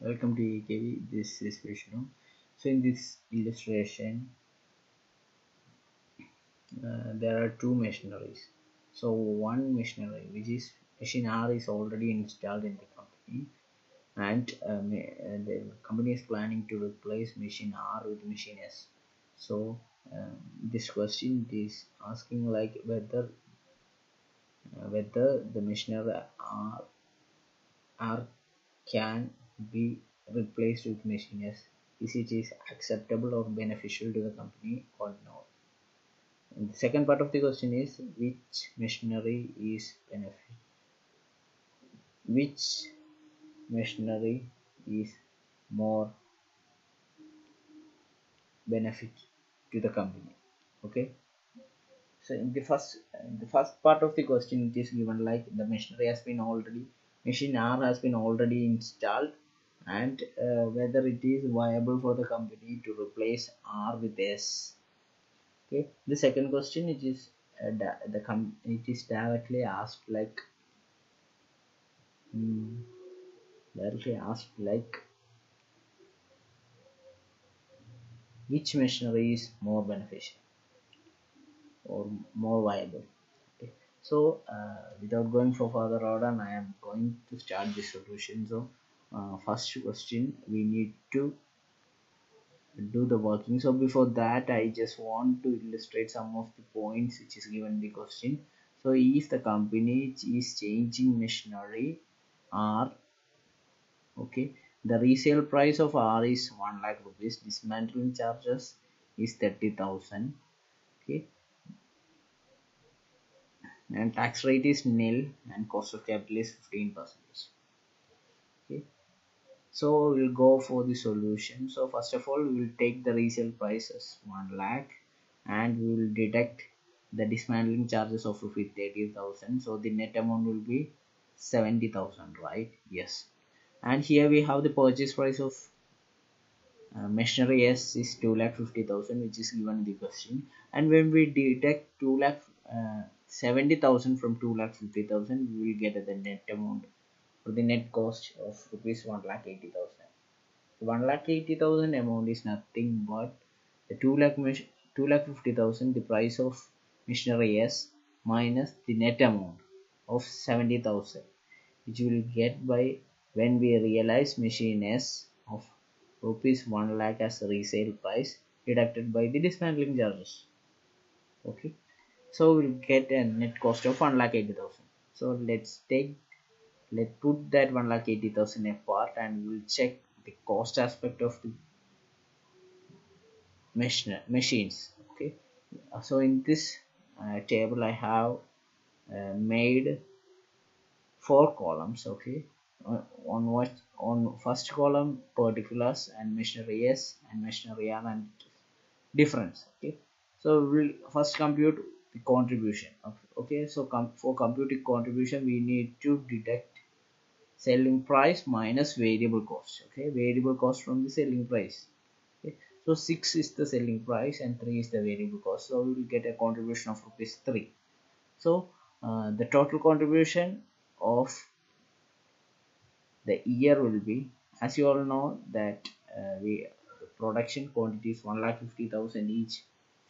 Welcome to EKV. This is Vishnu. So in this illustration, there are two machineries. So one machinery, which is machine R, is already installed in the company, and the company is planning to replace machine R with machine S. So this question is asking like whether the machinery R can be replaced with machine S. Is it acceptable or beneficial to the company or not? And the second part of the question is which machinery is more benefit to the company. Okay. So in the first part of the question, it is given like the machine R has been already installed, and whether it is viable for the company to replace R with S. Okay. The second question, it is directly asked like which machinery is more beneficial or more viable. Okay. So without going for further order, I am going to start the solution. So first question, we need to do the working. So before that, I just want to illustrate some of the points which is given in the question. So if the company is changing machinery R, okay, the resale price of R is 1 lakh rupees, dismantling charges is 30,000, okay, and tax rate is nil, and cost of capital is 15%. Okay, so we'll go for the solution. So first of all, we will take the resale price as 1 lakh, and we will deduct the dismantling charges of rupees 30,000. So the net amount will be 70,000, right? Yes. And here we have the purchase price of machinery S is 2,50,000, which is given in the question. And when we deduct 2,70,000 from 2,50,000, we will get the net amount or the net cost of rupees 1,80,000. 1,80,000 amount is nothing but the 2,50,000, the price of machinery S, minus the net amount of 70,000, which we will get by when we realize machine S of rupees 1 lakh as resale price deducted by the dismantling charges. Okay, so we'll get a net cost of 1,80,000. So let's put that 1,80,000 apart, and we'll check the cost aspect of the machines. Okay, so in this table I have made 4 columns. Okay, on first column particulars and machinery S and machinery R and difference. Okay, so we'll first compute the contribution. Okay, so for computing contribution, we need to deduct selling price minus variable cost. Okay, variable cost from the selling price. Okay, so 6 is the selling price and 3 is the variable cost, so we will get a contribution of rupees 3. So the total contribution of the year will be, as you all know, that the production quantity is 1,50,000 each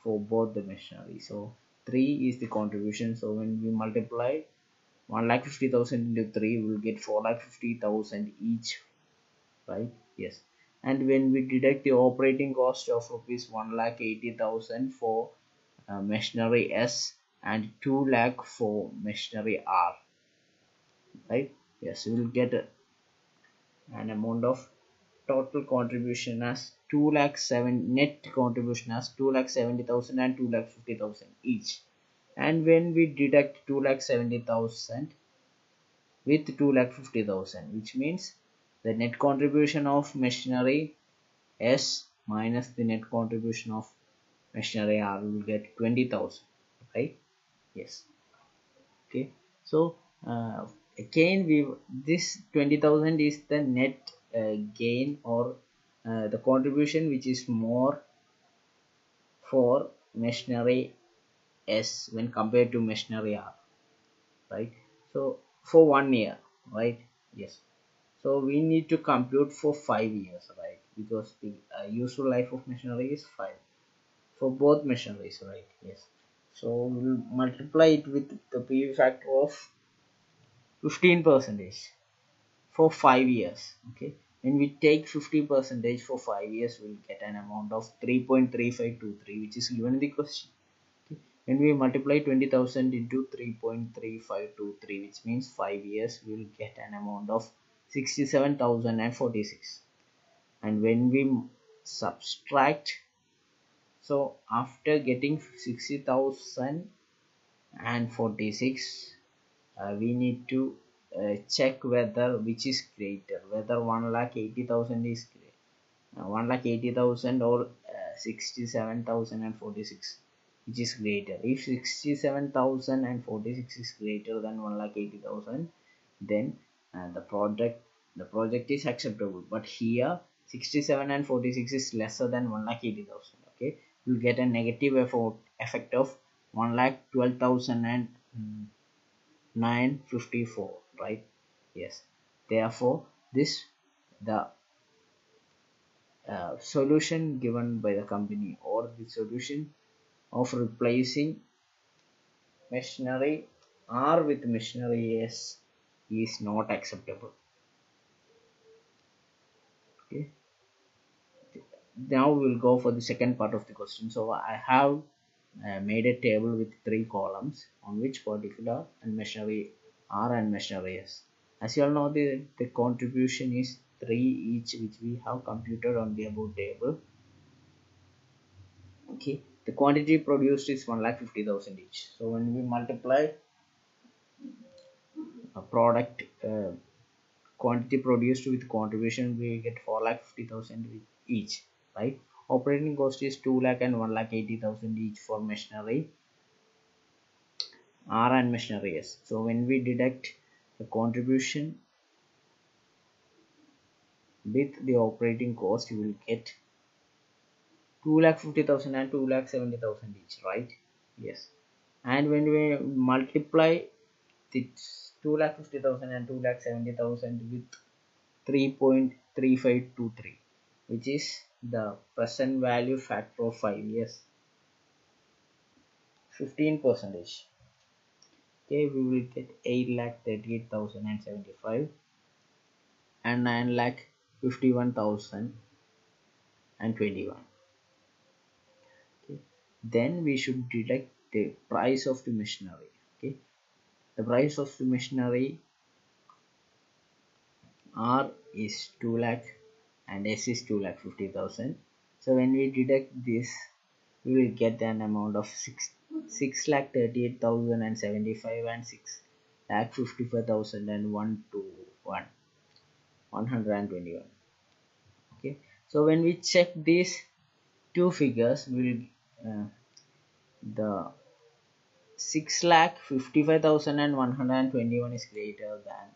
for both the machinery. So 3 is the contribution. So when we multiply 1,50,000 into 3, we will get 4,50,000 each, right? Yes. And when we deduct the operating cost of rupees 1,80,000 for machinery S and 2 lakh for machinery R, right? Yes, we will get an amount of total contribution as 2,07,000, net contribution as 2,70,000 and 2,50,000 each. And when we deduct 2,70,000 with 2,50,000, which means the net contribution of machinery S minus the net contribution of machinery R, will get 20,000, right? Yes. Okay, so again this 20,000 is the net gain or the contribution which is more for machinery S when compared to machinery R, right? So for 1 year, right? Yes. So we need to compute for 5 years, right? Because the useful life of machinery is 5 for both machineries, right? Yes. So we'll multiply it with the PV factor of 15 percentage for 5 years. Okay, when we take 50 percentage for 5 years, we'll get an amount of 3.3523, which is given in the question. Okay. When we multiply 20,000 into 3.3523, which means 5 years, we'll get an amount of 67,046. And when we subtract, so after getting 60,046, we need to check whether which is greater, whether 1,80,000 is 1,80,000 or 67,046, which is greater. If 67,046 is greater than 1,80,000, then the project is acceptable. But here 67 and 46 is lesser than 1,80,000. Okay, you get a negative effect of 1,12,954, right? Yes. Therefore, this the solution given by the company, or the solution of replacing machinery R with machinery S is not acceptable. Okay. Now we'll go for the second part of the question. So I have made a table with 3 columns on which particular and machinery R and machinery S. As you all know, the contribution is 3 each, which we have computed on the above table. Okay, the quantity produced is 1,50,000 each. So when we multiply a product quantity produced with contribution, we get 4,50,000 each, right? Operating cost is 2 lakh and 1,80,000 each for machinery R and machinery S. So when we deduct the contribution with the operating cost, you will get 2,50,000 and 2,70,000 each, right? Yes. And when we multiply this 2,50,000 and 2,70,000 with 3.3523, which is the present value factor of 5 years, 15 percentage. Okay, we will get 8,38,075 and 9,51,021. Okay, then we should deduct the price of the machinery. Okay, the price of the machinery R is 2 lakh and S is 2,50,000. So when we deduct this, we will get an amount of 6,38,075 and 6,55,121. Okay, so when we check these two figures, we will the 6,55,121 is greater than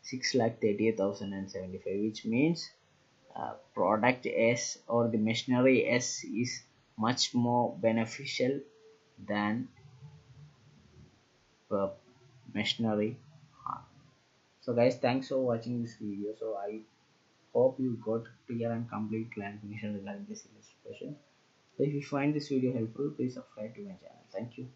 6,38,075, which means product S or the machinery S is much more beneficial than machinery R. So guys, thanks for watching this video. So I hope you got clear and complete clarification regarding this illustration. So if you find this video helpful, please subscribe to my channel. Thank you.